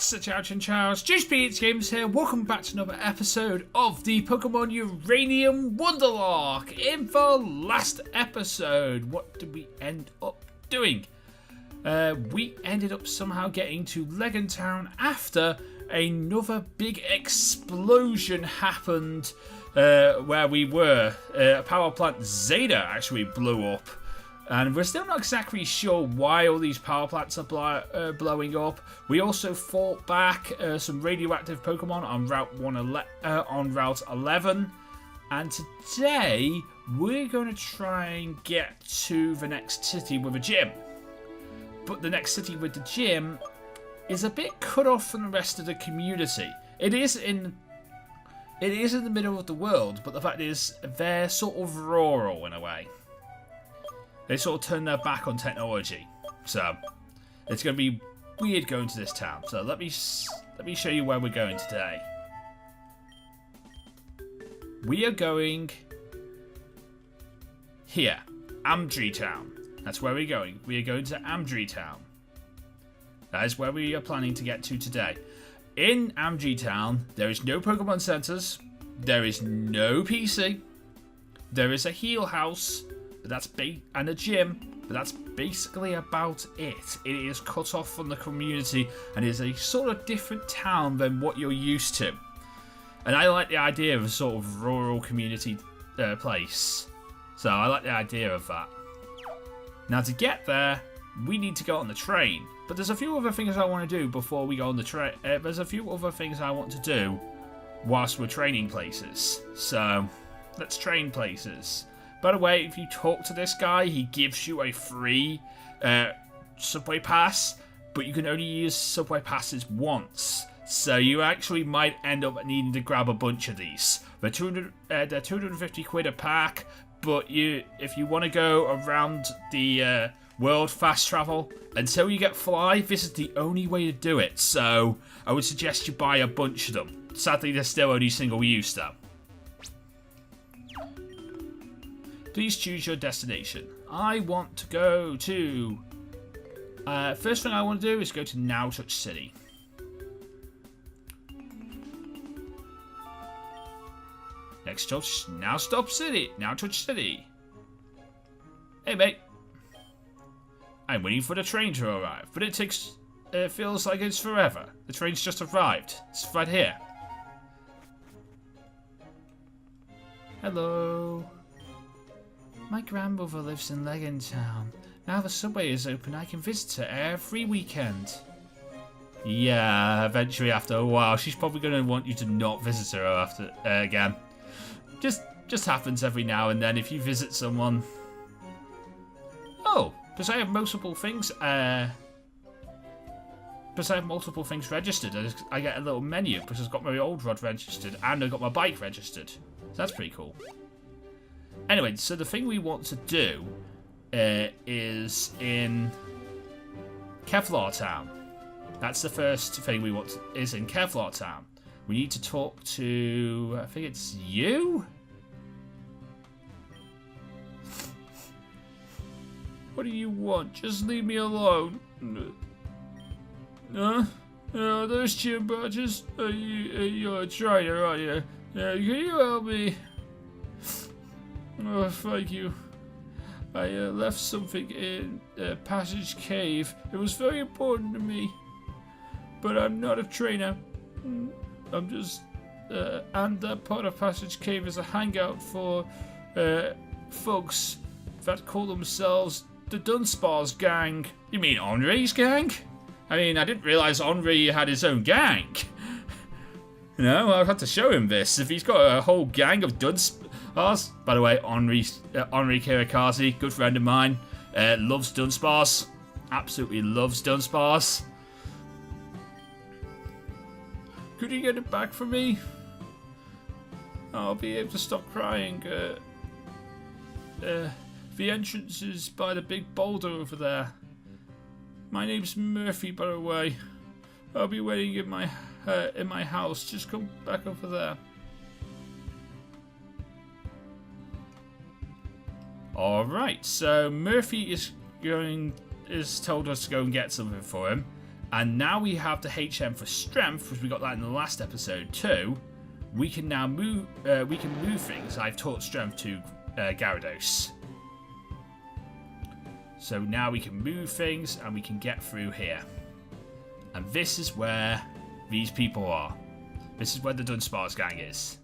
What's the Chow Chin Chows? Juice Beats Games here. Welcome back to another episode of the Pokémon Uranium Wonderlocke. In the last episode, what did we end up doing? We ended up somehow getting to Legend Town after another big explosion happened where we were. Power plant Zeta actually blew up. And we're still not exactly sure why all these power plants are blowing up. We also fought back some radioactive Pokemon on Route 11. And today, we're going to try and get to the next city with a gym. But the next city with the gym is a bit cut off from the rest of the community. It is in the middle of the world, but the fact is, they're sort of rural in a way. They sort of turn their back on technology, so it's going to be weird going to this town. So let me show you where we're going today. We are going here, Amdri Town. That's where we're going. We are going to Amdri Town. That is where we are planning to get to today. In Amdri Town, there is no Pokemon centers. There is no PC. There is a heal house. But and a gym, but that's basically about it. It is cut off from the community and is a sort of different town than what you're used to. And I like the idea of a sort of rural community place. So I like the idea of that. Now to get there, we need to go on the train. But there's a few other things I want to do before we go on the train. There's a few other things I want to do whilst we're training places. So let's train places. By the way, if you talk to this guy, he gives you a free subway pass, but you can only use subway passes once. So you actually might end up needing to grab a bunch of these. They're 250 quid a pack, but if you want to go around the world fast travel, until you get fly, this is the only way to do it. So I would suggest you buy a bunch of them. Sadly, they're still only single use though. Please choose your destination. I want to go to... first thing I want to do is go to Now Touch City. Next stop, Now Touch City. Hey mate. I'm waiting for the train to arrive, but it feels like it's forever. The train's just arrived. It's right here. Hello. My grandmother lives in Legend Town. Now the subway is open, I can visit her every weekend. Yeah, eventually after a while, she's probably going to want you to not visit her after again. Just happens every now and then if you visit someone. Oh, because I have multiple things. Because I have multiple things registered, I get a little menu because I've got my old rod registered and I've got my bike registered. So that's pretty cool. Anyway, so the thing we want to do is in Kevlar Town. That's the first thing we want is in Kevlar Town. We need to talk to, I think it's you? What do you want? Just leave me alone. Those gym badges? You're a trainer, aren't you? Can you help me? Oh, thank you. I left something in Passage Cave. It was very important to me. But I'm not a trainer. I'm just... and that part of Passage Cave is a hangout for folks that call themselves the Dunsparce Gang. You mean Henri's gang? I mean, I didn't realise Henri had his own gang. You know, I'll have to show him this. If he's got a whole gang of Dunsparce... By the way, Henri Kirikazi, good friend of mine, loves Dunsparce. Absolutely loves Dunsparce. Could you get it back for me? I'll be able to stop crying. The entrance is by the big boulder over there. My name's Murphy, by the way. I'll be waiting in my house. Just come back over there. Alright, so Murphy is told us to go and get something for him. And now we have the HM for strength, because we got that in the last episode too. We can now move. We can move things. I've taught strength to Gyarados. So now we can move things and we can get through here. And this is where these people are. This is where the Dunsparce Gang is.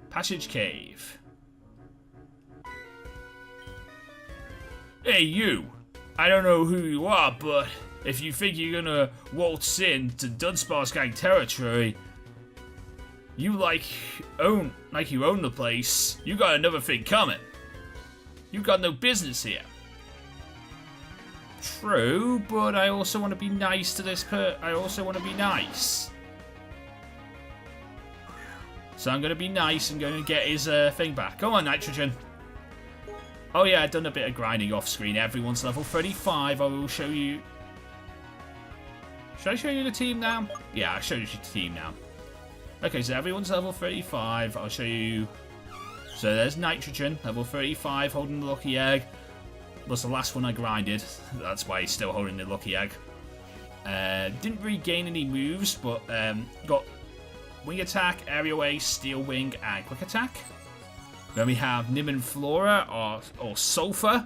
Passage Cave. Hey you! I don't know who you are, but if you think you're gonna waltz into Dunsparce Gang territory, you own the place. You got another thing coming. You got no business here. True, but I also want to be nice to this I also want to be nice. So I'm going to be nice and going to get his thing back. Come on, Nitrogen. Oh yeah, I've done a bit of grinding off screen. Everyone's level 35. I will show you. Should I show you the team now? Yeah, I'll show you the team now. Okay, so everyone's level 35. I'll show you. So there's Nitrogen, level 35, holding the lucky egg. Was the last one I grinded. That's why he's still holding the lucky egg. Didn't really gain any moves, but got wing attack, aerial ace, steel wing, and quick attack. Then we have Nim and Flora, or Sulfur,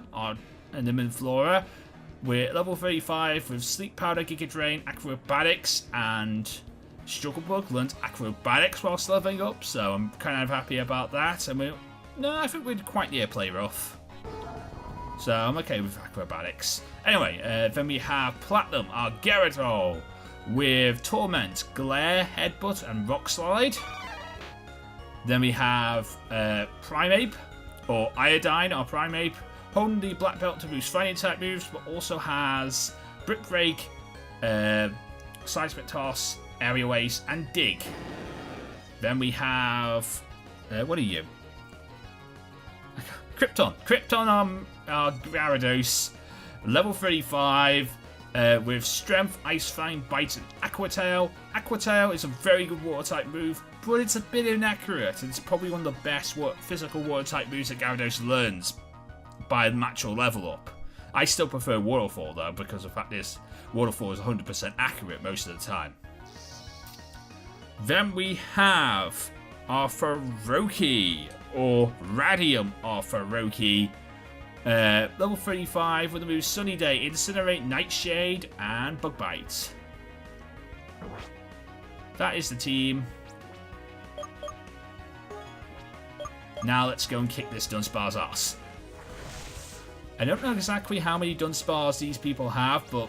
Nim and Flora. We're level 35 with Sleep Powder, Giga Drain, Acrobatics, and Struggle Bug. Learned Acrobatics whilst leveling up, so I'm kind of happy about that. And I think we're quite near play rough. So I'm okay with Acrobatics. Anyway, then we have Platinum, our Gyarados, with Torment, Glare, Headbutt, and Rock Slide. Then we have Primeape, or Iodine, our Primeape, holding the Black Belt to boost fighting type moves, but also has Brick Break, Seismic Toss, Aerial Ace, and Dig. Then we have... what are you? Krypton, our Gyarados, level 35, with Strength, Ice Fang, Bite, and Aqua Tail. Aqua Tail is a very good Water-type move, but it's a bit inaccurate. It's probably one of the best physical Water-type moves that Gyarados learns by natural level up. I still prefer Waterfall, though, because the fact is, Waterfall is 100% accurate most of the time. Then we have our Ferroki, or Radium of Ferroki, level 35 with the moves Sunny Day, Incinerate, Nightshade, and Bug Bite. That is the team. Now let's go and kick this Dunsparce ass. I don't know exactly how many Dunsparce these people have, but...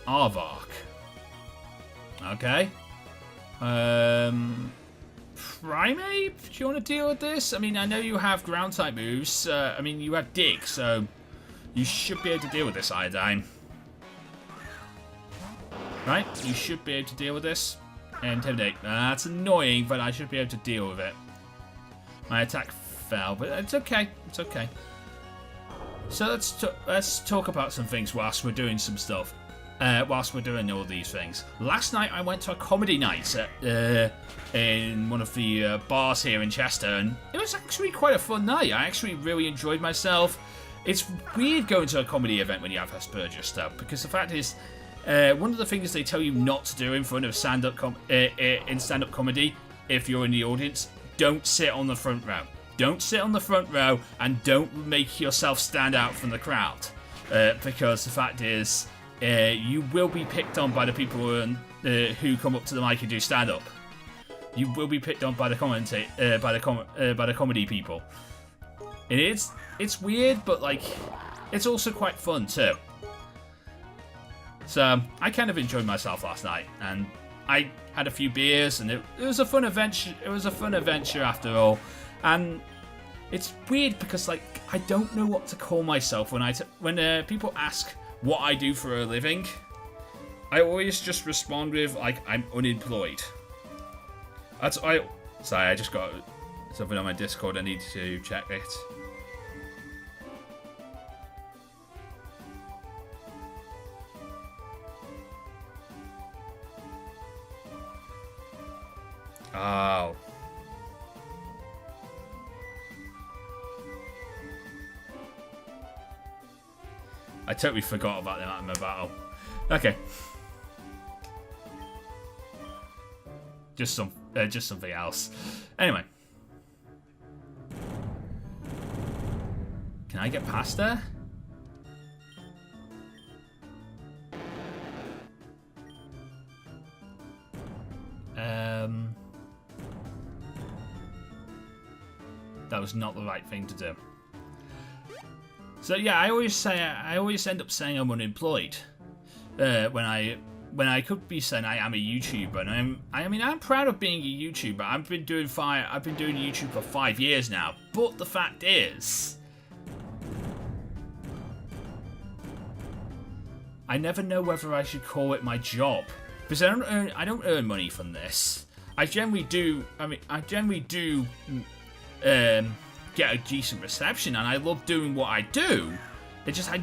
Arvark. Okay. Primeape? Do you want to deal with this? I mean, I know you have ground type moves. I mean, you have Dig, so you should be able to deal with this, Iodine. Right? You should be able to deal with this. Intimidate. That's annoying, but I should be able to deal with it. My attack fell, but it's okay. It's okay. So let's talk about some things whilst we're doing some stuff. Whilst we're doing all these things. Last night I went to a comedy night in one of the bars here in Chester, and it was actually quite a fun night. I actually really enjoyed myself. It's weird going to a comedy event when you have Asperger's stuff, because the fact is, one of the things they tell you not to do in front of stand-up comedy, if you're in the audience, don't sit on the front row. Don't sit on the front row, and don't make yourself stand out from the crowd, because the fact is, you will be picked on by the people who come up to the mic and do stand-up. You will be picked on by the by the comedy people. It's weird, but like, it's also quite fun too. So I kind of enjoyed myself last night, and I had a few beers, and it was a fun adventure. It was a fun adventure after all, and it's weird because like I don't know what to call myself when people ask what I do for a living. I always just respond with like I'm unemployed. Sorry, I just got something on my Discord. I need to check it. Oh, I totally forgot about the Magma battle. Okay. Just something else. Anyway. Can I get past there? That was not the right thing to do. So yeah, I always end up saying I'm unemployed when I could be saying I am a YouTuber, and I'm proud of being a YouTuber. I've been doing YouTube for 5 years now. But the fact is, I never know whether I should call it my job, because I don't earn money from this. I generally do get a decent reception, and I love doing what I do. It's just I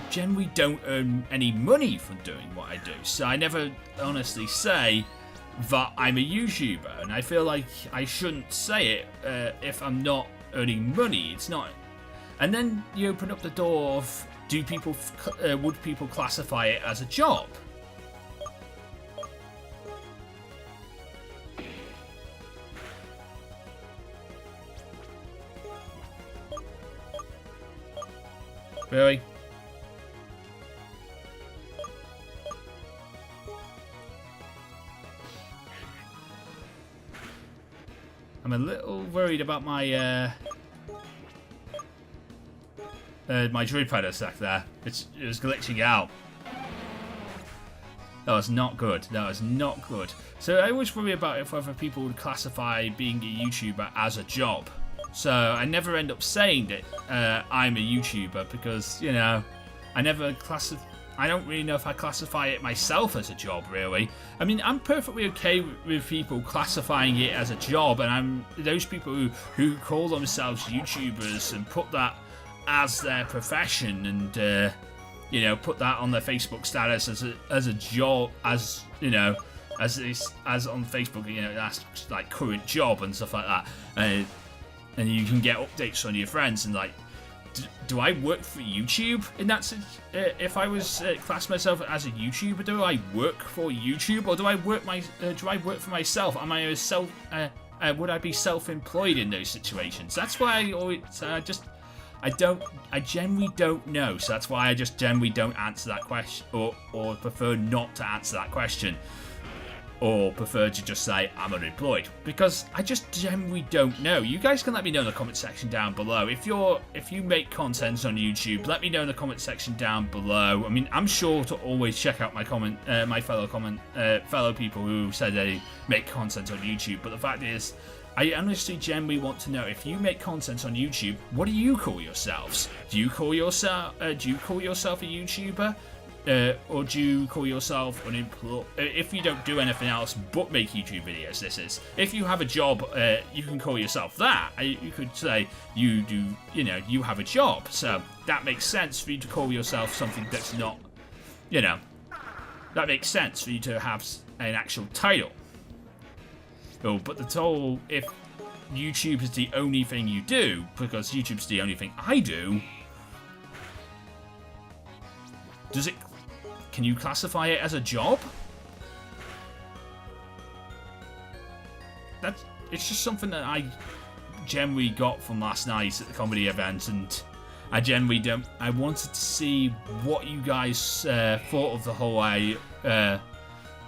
generally don't earn any money from doing what I do, so I never honestly say that I'm a YouTuber, and I feel like I shouldn't say it if I'm not earning money. It's not. And then you open up the door of would people classify it as a job? Really? I'm a little worried about my my Druid Predator stack there. It was glitching out. That was not good. That was not good. So I always worry about if whether people would classify being a YouTuber as a job. So I never end up saying that I'm a YouTuber, because, you know, I don't really know if I classify it myself as a job, really. I mean, I'm perfectly okay with people classifying it as a job, and those people who call themselves YouTubers and put that as their profession, and you know, put that on their Facebook status as a job, as you know, as on Facebook, you know, that's like current job and stuff like that. And you can get updates on your friends, and like, do I work for YouTube in that sense? If I was class myself as a YouTuber, do I work for YouTube, or do I work for myself? Am I would I be self-employed in those situations? That's why I generally don't know. So that's why I just generally don't answer that question, or prefer not to answer that question. Or prefer to just say I'm unemployed, because I just generally don't know. You guys can let me know in the comment section down below. If you make content on YouTube, let me know in the comment section down below. I mean, I'm sure to always check out my fellow people who said they make content on YouTube. But the fact is, I honestly generally want to know, if you make content on YouTube, what do you call yourselves? Do you call yourself a YouTuber? Or do you call yourself unemployed? If you don't do anything else but make YouTube videos, this is. If you have a job, you can call yourself that. You could say you do, you know, you have a job. So that makes sense for you to call yourself something that's not, you know, that makes sense for you to have an actual title. Oh, but if YouTube is the only thing you do, because YouTube's the only thing I do, can you classify it as a job? It's just something that I generally got from last night at the comedy event, and I wanted to see what you guys thought of the whole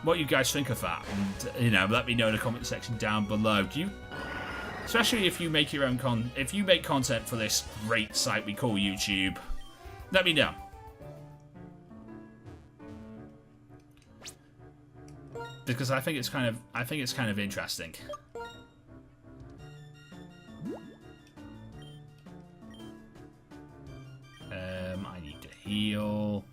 what you guys think of that, and you know, let me know in the comment section down below. Especially if you make your own if you make content for this great site we call YouTube, let me know. Because I think it's kind of interesting. I need to heal.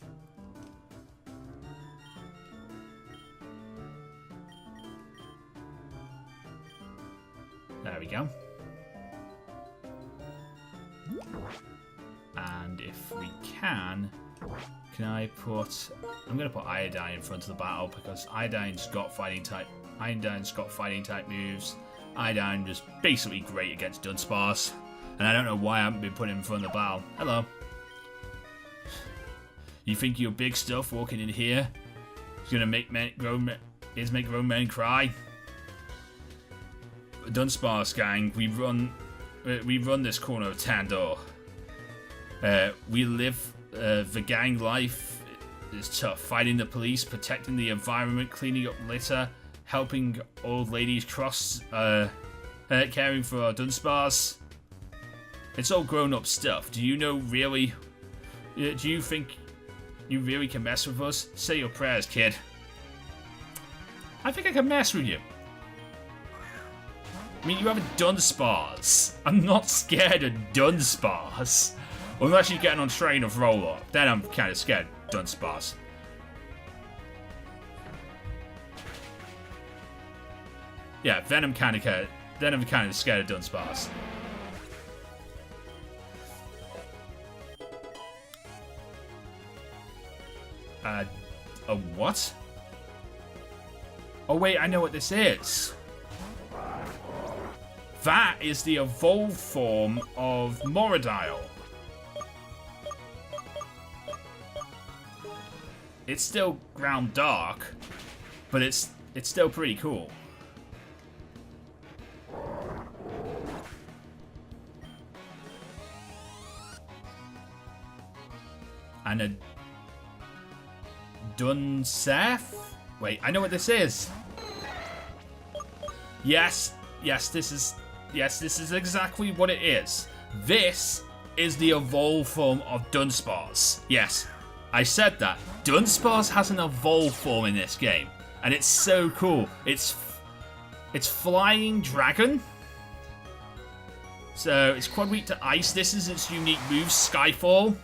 There we go. And if we can I put... I'm going to put Iodine in front of the battle, because Iodine's got fighting type moves. Iodine was basically great against Dunsparce, and I don't know why I haven't been put in front of the battle. Hello. You think your big stuff walking in here is gonna make grown men cry? Dunsparce Gang, we run this corner of Tandor. We live the gang life is tough. Fighting the police, protecting the environment, cleaning up litter, helping old ladies cross, caring for our Dunsparce. It's all grown-up stuff. Do you know really? Do you think you really can mess with us? Say your prayers, kid. I think I can mess with you. I mean, you have a Dunsparce. I'm not scared of Dunsparce. Unless you're getting on train of roller. Then I'm kind of scared of Dunsparce. Yeah, then I'm kind of scared of Dunsparce. A what? Oh wait, I know what this is. That is the evolved form of Moradile. It's still ground dark, but it's still pretty cool. And a Dunseth? Wait, I know what this is. Yes, this is exactly what it is. This is the evolved form of Dunsparce. Yes, I said that. Dunsparce has an evolved form in this game, and it's so cool. It's flying dragon. So it's quite weak to ice. This is its unique move, Skyfall.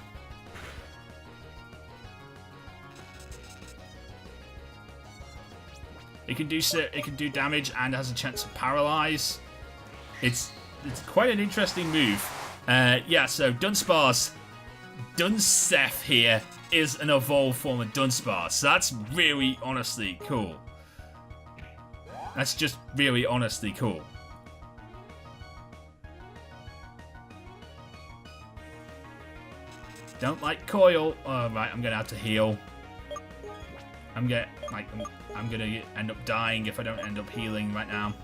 It can do damage and has a chance to paralyze. It's quite an interesting move. Yeah, so Dunsparce, Dunseth here is an evolved form of Dunsparce. So that's really honestly cool. That's just really honestly cool. Don't like coil. Right, I'm gonna have to heal. I'm gonna end up dying if I don't end up healing right now.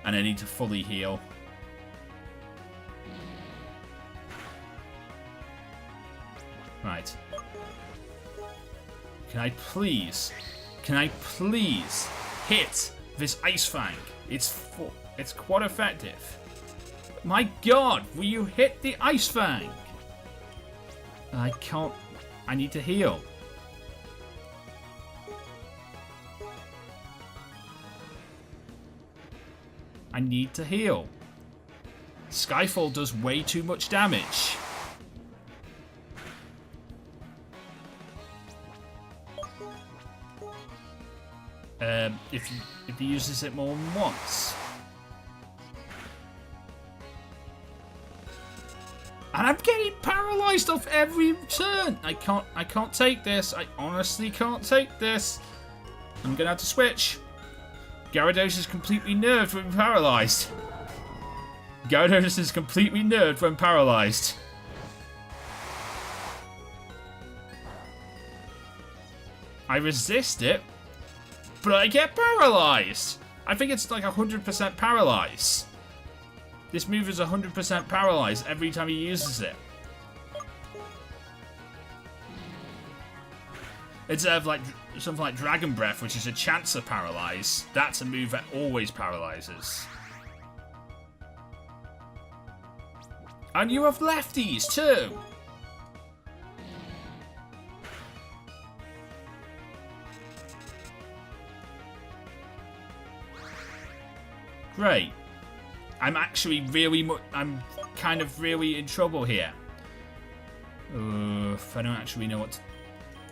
And I need to fully heal. Right. Can I please hit this Ice Fang? It's quite effective. My God, will you hit the Ice Fang? I can't. I need to heal. I need to heal. Skyfall does way too much damage. If he uses it more than once. And I'm getting paralyzed off every turn. I can't take this. I honestly can't take this. I'm gonna have to switch. Gyarados is completely nerved when paralyzed. Gyarados is completely nerved when paralyzed. I resist it, but I get paralyzed. I think it's like 100% paralyzed. This move is 100% paralyzed every time he uses it. Instead of like something like Dragon Breath, which is a chance to paralyze, that's a move that always paralyzes. And you have lefties too. Great. I'm actually I'm kind of really in trouble here. If I don't actually know what to...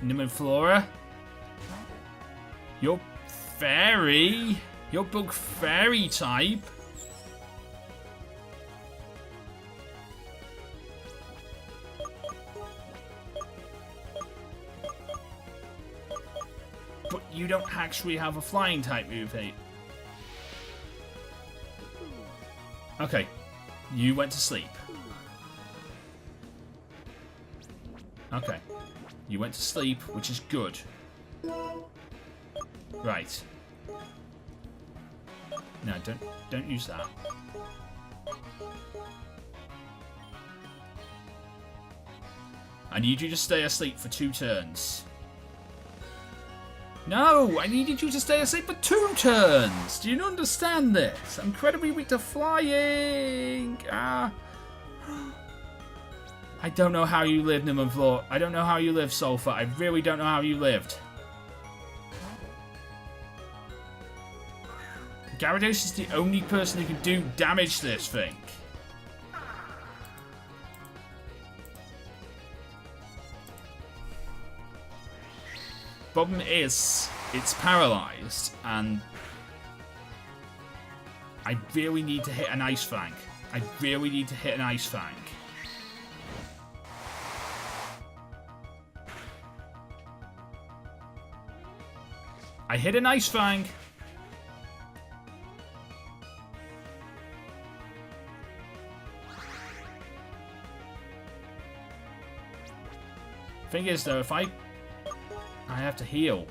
Nimiflora? You're fairy? You're bug fairy type? But you don't actually have a flying type move, hey? Okay, you went to sleep. Okay. You went to sleep, which is good. Right. No, don't use that. I need you to stay asleep for 2 turns. No, I needed you to stay asleep for 2 turns. Do you not understand this? I'm incredibly weak to flying. Ah. I don't know how you lived, Nimmerflor. I don't know how you lived, Sulfur. I really don't know how you lived. Gyarados is the only person who can do damage to this thing. Problem is, it's paralyzed, and I really need to hit an Ice Fang. I really need to hit an Ice Fang. I hit an Ice Fang. Thing is, though, if I have to heal.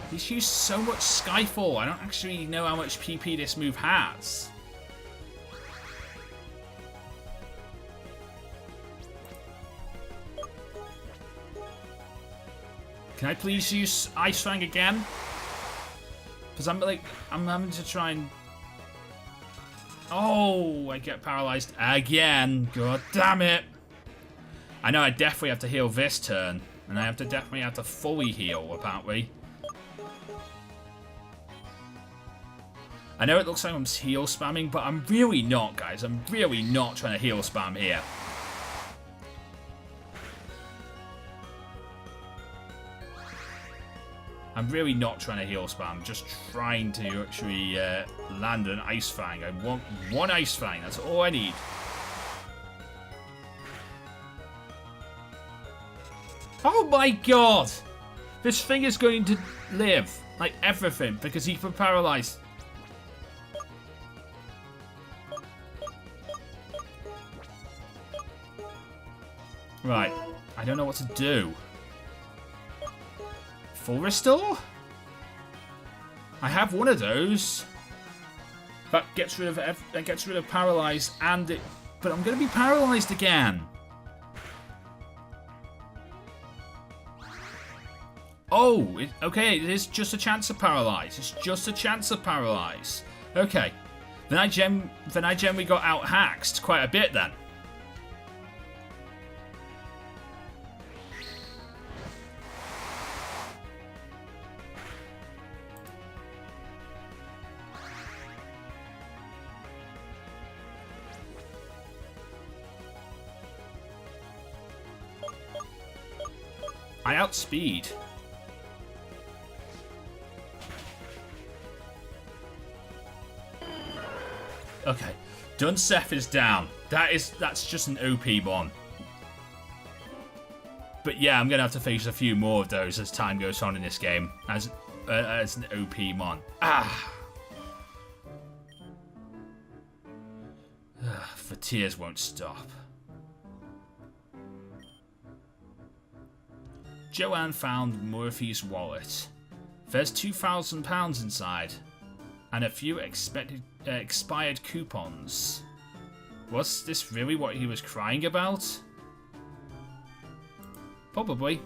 He's used so much Skyfall. I don't actually know how much PP this move has. Can I please use Ice Fang again? Because I'm having to try and... Oh, I get paralyzed again. God damn it. I know I definitely have to heal this turn. And I definitely have to fully heal, apparently. I know it looks like I'm heal spamming, but I'm really not, guys. I'm really not trying to heal spam here. I'm really not trying to heal spam. I'm just trying to actually land an Ice Fang. I want 1 Ice Fang. That's all I need. Oh my god! This thing is going to live. Like everything. Because he's been paralyzed. Right. I don't know what to do. Full restore? I have one of those. That gets rid of paralyzed and it, but I'm going to be paralyzed again. Oh, okay. It is just a chance to paralyze. It's just a chance to paralyze. Okay. Then I generally got out hacked quite a bit then. I outspeed. Okay, Dunsparce is down. That's just an OP one. But yeah, I'm gonna have to face a few more of those as time goes on in this game as an OP mon. Ah, the tears won't stop. Joanne found Murphy's wallet. There's £2,000 inside, and a few expired coupons. Was this really what he was crying about? Probably.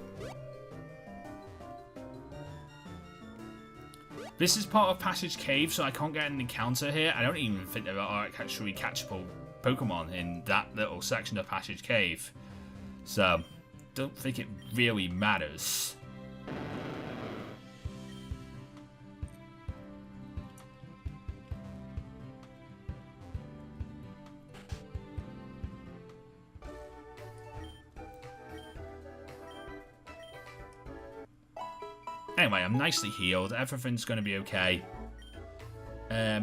This is part of Passage Cave, so I can't get an encounter here. I don't even think there are actually catchable Pokemon in that little section of Passage Cave. So, don't think it really matters. Anyway, I'm nicely healed. Everything's going to be okay. I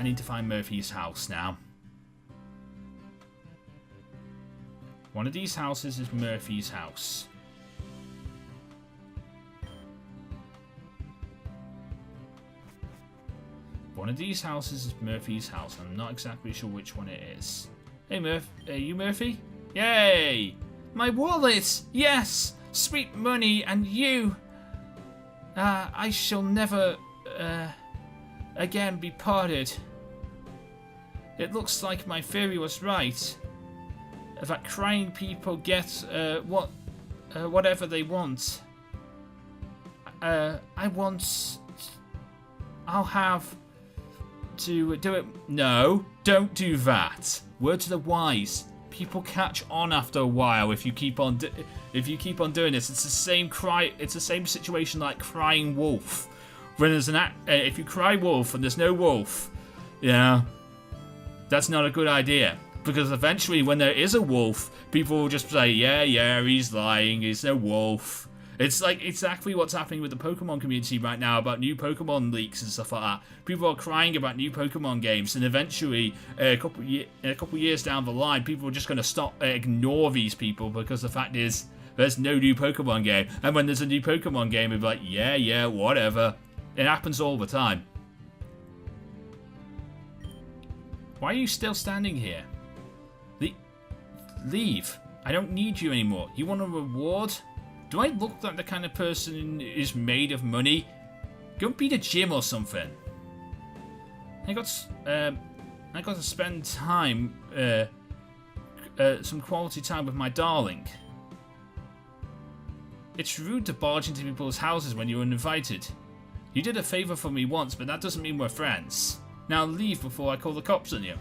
need to find Murphy's house now. One of these houses is Murphy's house. One of these houses is Murphy's house. I'm not exactly sure which one it is. Hey, are you Murphy? Yay! My wallet! Yes! Sweet money, and you! I shall never, again be parted. It looks like my theory was right. That crying people get, whatever they want. I'll have to do it. No, don't do that. Word to the wise. People catch on after a while if you keep on doing this. It's the same It's the same situation like crying wolf. When there's if you cry wolf and there's no wolf, that's not a good idea. Because eventually, when there is a wolf, people will just say, yeah, he's lying. He's no wolf. It's like exactly what's happening with the Pokemon community right now about new Pokemon leaks and stuff like that. People are crying about new Pokemon games, and eventually, a couple years down the line, people are just going to ignore these people because the fact is, there's no new Pokemon game. And when there's a new Pokemon game, they'll be like, yeah, whatever. It happens all the time. Why are you still standing here? Leave. I don't need you anymore. You want a reward? Do I look like the kind of person who is made of money? Go beat a gym or something. I got to spend time, some quality time with my darling. It's rude to barge into people's houses when you're uninvited. You did a favor for me once, but that doesn't mean we're friends. Now leave before I call the cops on you.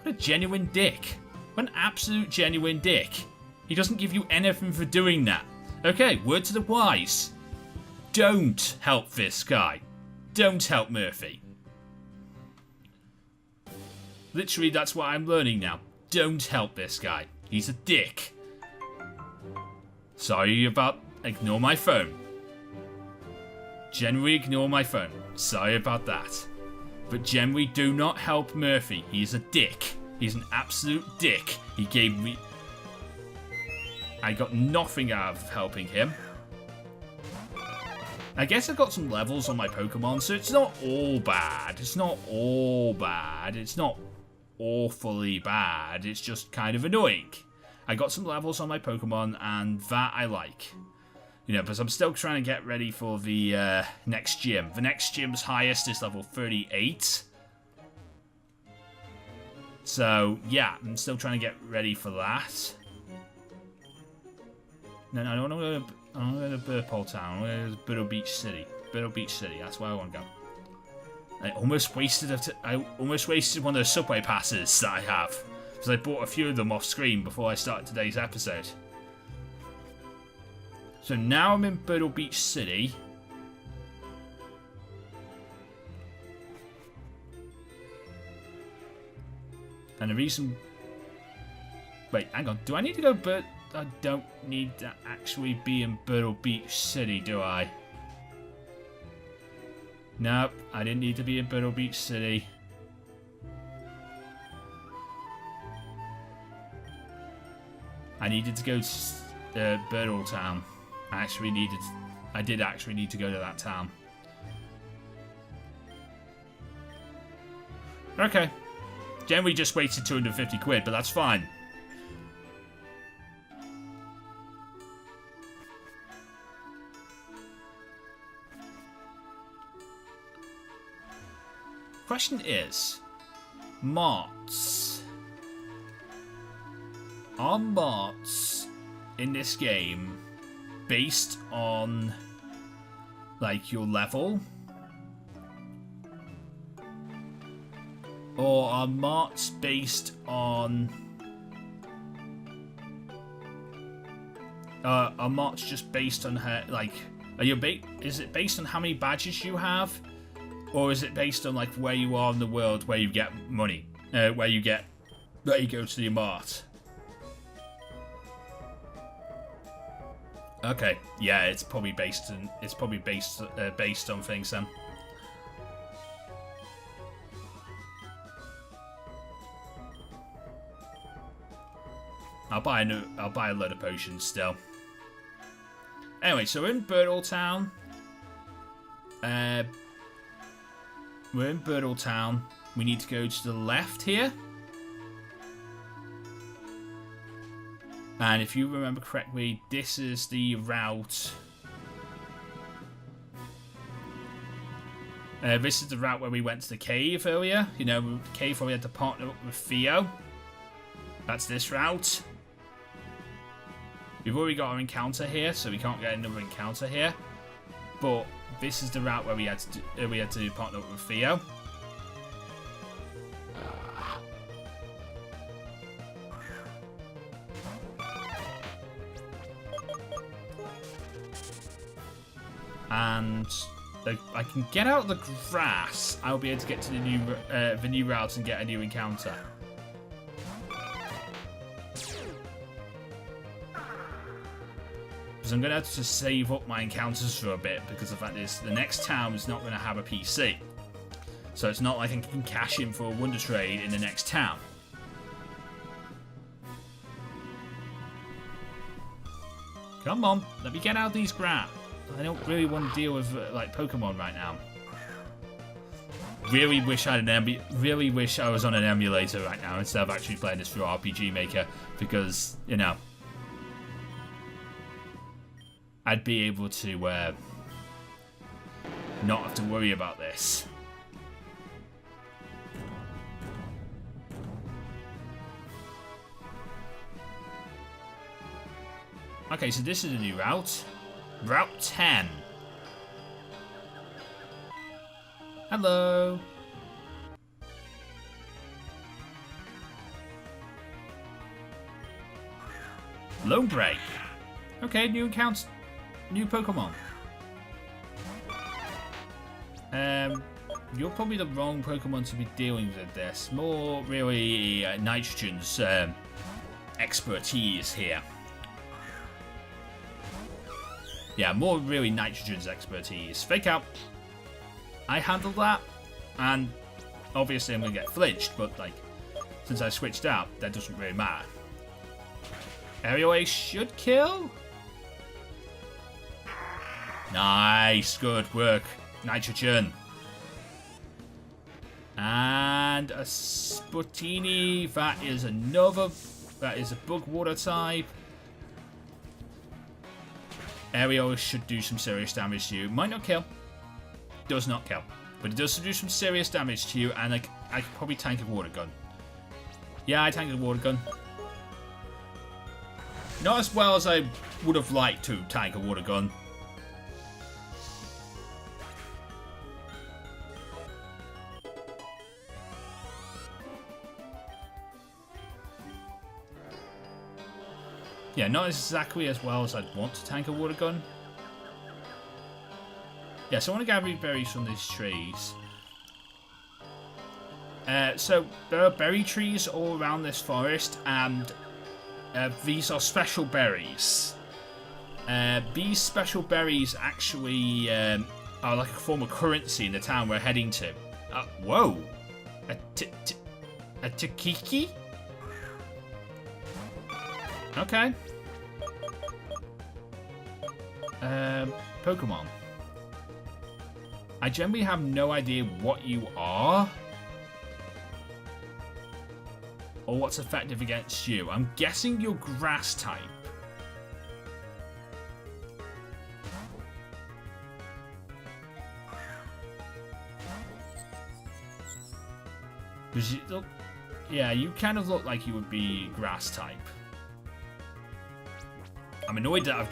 What a genuine dick. What an absolute genuine dick. He doesn't give you anything for doing that. Okay, word to the wise. Don't help this guy. Don't help Murphy. Literally, that's what I'm learning now. Don't help this guy. He's a dick. Sorry about... Ignore my phone. Generally ignore my phone. Sorry about that. But generally do not help Murphy. He's a dick. He's an absolute dick. He gave me... I got nothing out of helping him. I guess I got some levels on my Pokemon, so it's not all bad. It's not all bad. It's not awfully bad. It's just kind of annoying. I got some levels on my Pokemon, and that I like. Because I'm still trying to get ready for the next gym. The next gym's highest is level 38. So, yeah, I'm still trying to get ready for that. No, I don't want to go to Burpole Town. I want to go to Burrow Beach City. Burrow Beach City, that's where I want to go. I almost wasted one of those subway passes that I have. Because I bought a few of them off screen before I started today's episode. So now I'm in Burrow Beach City. And the reason... Wait, hang on. Do I need to go I don't need to actually be in Burrow Beach City, do I? Nope, I didn't need to be in Burrow Beach City. I needed to go to Burrow Town. I did actually need to go to that town. Okay. Generally just wasted 250 quid, but that's fine. Question is, mods. Are mods in this game based on, like, your level? Or are mods based on... are mods just based on her, like... is it based on how many badges you have? Or is it based on, like, where you are in the world, where you get money? Where you go to the mart? Okay, yeah, it's probably based on things then. I'll buy a load of potions still. Anyway, so we're in Birdle Town. We're in Birdle Town. We need to go to the left here. And if you remember correctly, this is the route. This is the route where we went to the cave earlier. You know, the cave where we had to partner up with Theo. That's this route. We've already got our encounter here, so we can't get another encounter here. But this is the route where we had to partner up with Theo. And if I can get out of the grass, I'll be able to get to the new route and get a new encounter. Because I'm going to have to save up my encounters for a bit, because the fact is the next town is not going to have a PC. So it's not like I can cash in for a Wonder Trade in the next town. Come on, let me get out of these grass. I don't really want to deal with like Pokemon right now. Really wish I was on an emulator right now instead of actually playing this through RPG Maker, because, you know, I'd be able to not have to worry about this. Okay, so this is a new route. Route 10. Hello. Lone Break. Okay, new accounts. New Pokemon. You're probably the wrong Pokemon to be dealing with this. More really Nitrogen's expertise here. Yeah, more really Nitrogen's expertise. Fake out. I handled that, and obviously I'm gonna get flinched, but like, since I switched out, that doesn't really matter. Aerial Ace should kill. Nice, good work, Nitrogen. And a Sputini. That is a bug water type. Aerial should do some serious damage to you. Might not kill. Does not kill. But it does do some serious damage to you, and I could probably tank a water gun. Yeah, I tanked a water gun. Not as well as I would have liked to tank a water gun. Yeah, not exactly as well as I'd want to tank a water gun. Yeah, so I want to gather berries from these trees. So there are berry trees all around this forest, and these are special berries. These special berries actually are like a form of currency in the town we're heading to. Whoa! A Takiki? Okay. Pokemon. I generally have no idea what you are, or what's effective against you. I'm guessing you're grass type. Because you look, yeah, you kind of look like you would be grass type. I'm annoyed that I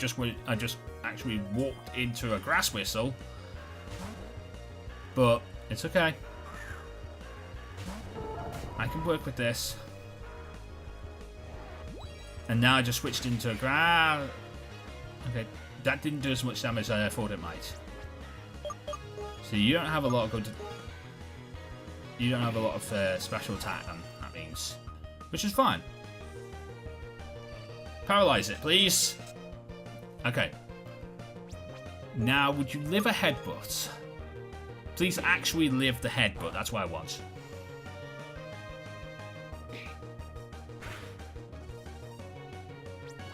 just actually walked into a grass whistle, but it's okay. I can work with this. And now I just switched into a grass. Okay, that didn't do as much damage as I thought it might. So you don't have a lot of good. You don't have a lot of special attack. That means, which is fine. Paralyze it, please. Okay. Now, would you live a headbutt? Please actually live the headbutt. That's what I want.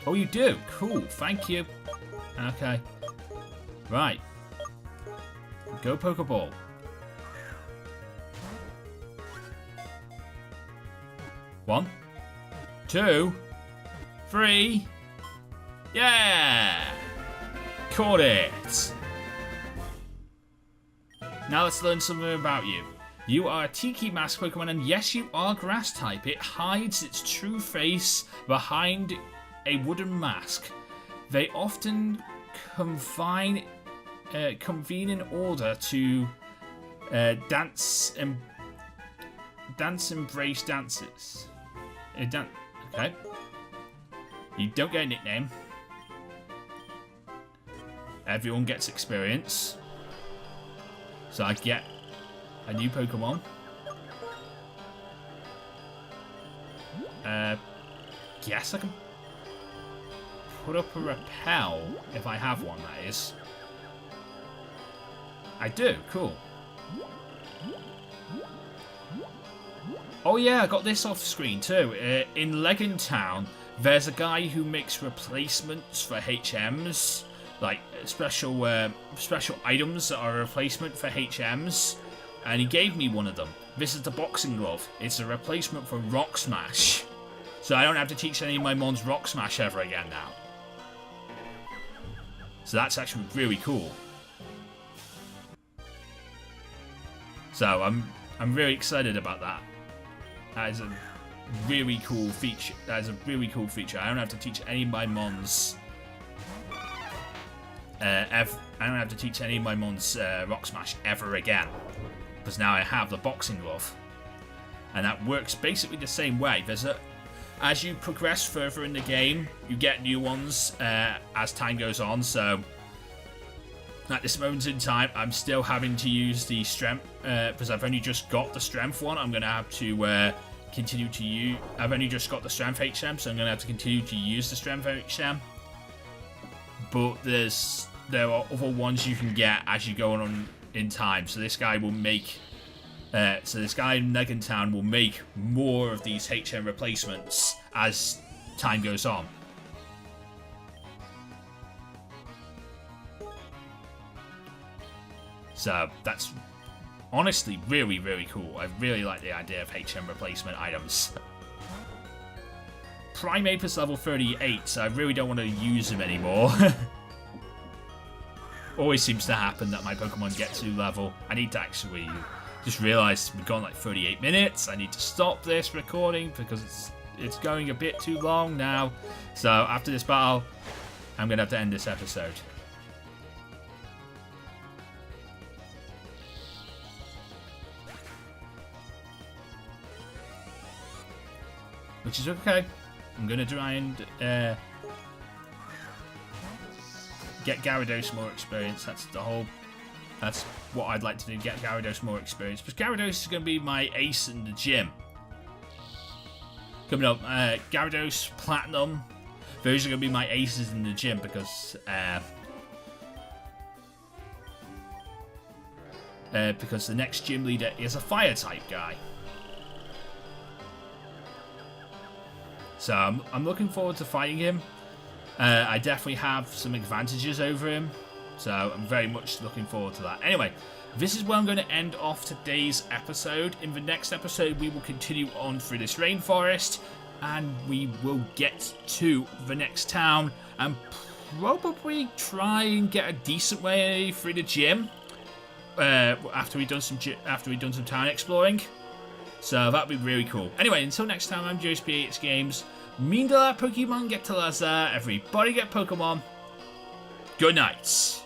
Oh, you do? Cool. Thank you. Okay. Right. Go Pokeball. One, two, three. Yeah! Caught it! Now let's learn something about you. You are a Tiki Mask Pokemon, and yes, you are Grass type. It hides its true face behind a wooden mask. They often convene in order to dance embrace dances. Okay. You don't get a nickname. Everyone gets experience. So I get a new Pokemon. Guess I can put up a repel if I have one, that is. I do, cool. Oh yeah, I got this off screen too. In Legend Town, there's a guy who makes replacements for HMs. Like special items that are a replacement for HMs. And he gave me one of them. This is the boxing glove. It's a replacement for Rock Smash. So I don't have to teach any of my mons Rock Smash ever again now. So that's actually really cool. So I'm really excited about that. That is a really cool feature. That is a really cool feature. I don't have to teach any of my mons. I don't have to teach any of my mons Rock Smash ever again. Because now I have the boxing glove. And that works basically the same way. As you progress further in the game, you get new ones as time goes on. So at this moment in time, I'm still having to use the strength because I've only just got the strength one. I'm going to have to continue to use. I've only just got the strength HM, so I'm going to have to continue to use the strength HM. But there are other ones you can get as you go on in time. So this guy will make. So this guy in Legend Town will make more of these HM replacements as time goes on. So that's honestly really, really cool. I really like the idea of HM replacement items. Primeape is level 38, so I really don't want to use him anymore. Always seems to happen that my Pokemon get to level. I need to actually just realize we've gone like 38 minutes. I need to stop this recording because it's going a bit too long now. So after this battle, I'm going to have to end this episode. Which is okay. I'm going to try and get Gyarados more experience. That's what I'd like to do, get Gyarados more experience. Because Gyarados is going to be my ace in the gym. Coming up, Gyarados, Platinum. Those are going to be my aces in the gym because the next gym leader is a fire type guy. So I'm looking forward to fighting him. I definitely have some advantages over him. So I'm very much looking forward to that. Anyway, this is where I'm going to end off today's episode. In the next episode, we will continue on through this rainforest. And we will get to the next town. And probably try and get a decent way through the gym. After we've done some town exploring. So that'd be really cool. Anyway, until next time, I'm JSP8 Games. Mean that Pokemon get to Lazar. Everybody get Pokemon. Good night.